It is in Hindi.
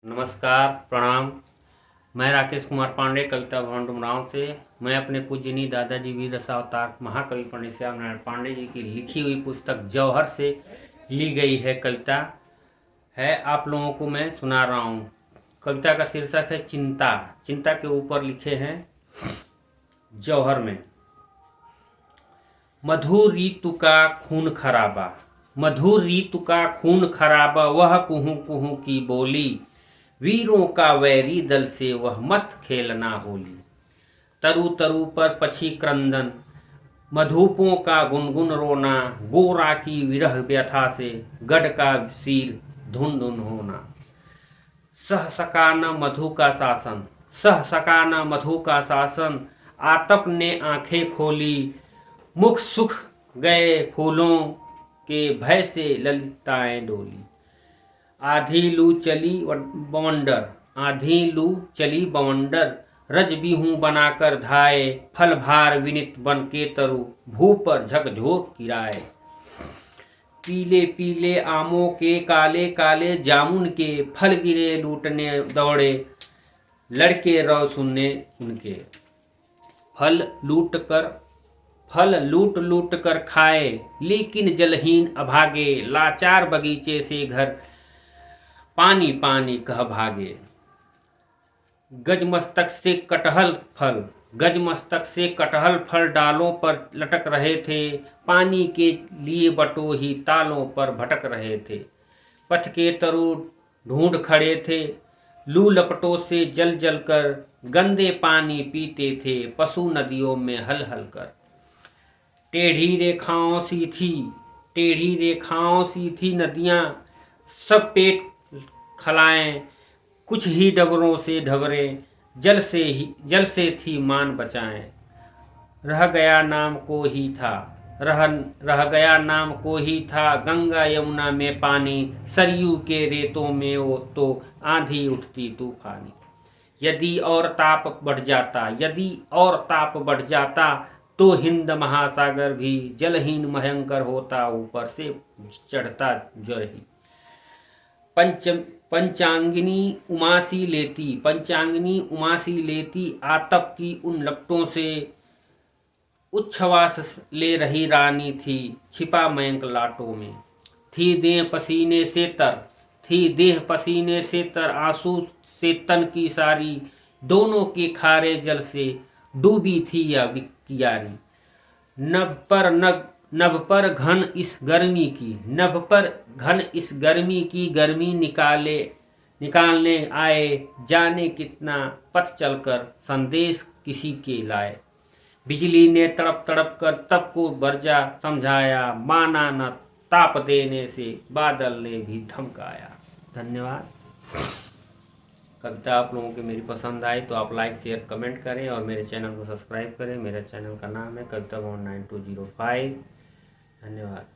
नमस्कार, प्रणाम। मैं राकेश कुमार पांडे कविता भवन डुमरांव से। मैं अपने पूजनीय दादाजी वीर रसावतार महाकवि पंडित श्याम नारायण पांडे जी की लिखी हुई पुस्तक जौहर से ली गई है कविता है आप लोगों को मैं सुना रहा हूँ। कविता का शीर्षक है चिंता। चिंता के ऊपर लिखे हैं जौहर में। मधुर ऋतु का खून खराबा, मधुर ऋतु का खून खराबा, वह कुहू कुहू की बोली, वीरों का वैरी दल से वह मस्त खेलना होली। तरु तरु पर पछी क्रंदन, मधुपों का गुनगुन रोना, गोरा की विरह व्यथा से गढ़ का सिर धुन धुन होना। सह सका न मधु का शासन, सह सका न मधु का शासन, आतप ने आंखें खोली, मुख सुख गए फूलों के भय से ललिताएं डोली। आधी लू चली बवंडर, आधी लू चली बवंडर, रज बिहू बनाकर धाये, फल भार विनित बन के तरु भू पर झकझोर किराए। पीले पीले आमों के काले काले जामुन के फल गिरे लूटने दौड़े, लड़के रौ सुनने उनके। फल लूट लूट कर खाए, लेकिन जलहीन अभागे, लाचार बगीचे से घर पानी पानी कह भागे। गजमस्तक से कटहल फल, गजमस्तक से कटहल फल डालों पर लटक रहे थे, पानी के लिए बटोही तालों पर भटक रहे थे। पथ के तरु ढूंढ खड़े थे, लू लपटों से जल जल कर, गंदे पानी पीते थे पशु नदियों में हल हल कर। टेढ़ी रेखाओं सी थी, टेढ़ी रेखाओं सी थी नदियां, सब पेट खलाएं, कुछ ही डबरों से ढबरे, जल से थी मान बचाएं। रह गया नाम को ही था, रह गया नाम को ही था, गंगा यमुना में पानी, सरयू के रेतों में वो तो आंधी उठती तूफानी। यदि और ताप बढ़ जाता, यदि और ताप बढ़ जाता, तो हिंद महासागर भी जलहीन भयंकर होता, ऊपर से चढ़ता ज्वर ही। पंचांगिनी उमासी लेती, पंचांगिनी उमासी लेती, आतप की उन लपटों से उच्छ्वास ले रही रानी थी, छिपा मयंक लाटों में। थी देह पसीने से तर, थी देह पसीने से तर, आंसू से तन की सारी, दोनों के खारे जल से डूबी थी या कियारी। नभ पर घन इस गर्मी की, नभ पर घन इस गर्मी की, गर्मी निकालने आए, जाने कितना पथ चलकर संदेश किसी के लाए। बिजली ने तड़प तड़प कर तप को बरजा समझाया, माना न ताप देने से बादल ने भी धमकाया। धन्यवाद। कविता आप लोगों की मेरी पसंद आई तो आप लाइक शेयर कमेंट करें और मेरे चैनल को सब्सक्राइब करें। मेरे चैनल का नाम है कविता भवन 9205। धन्यवाद।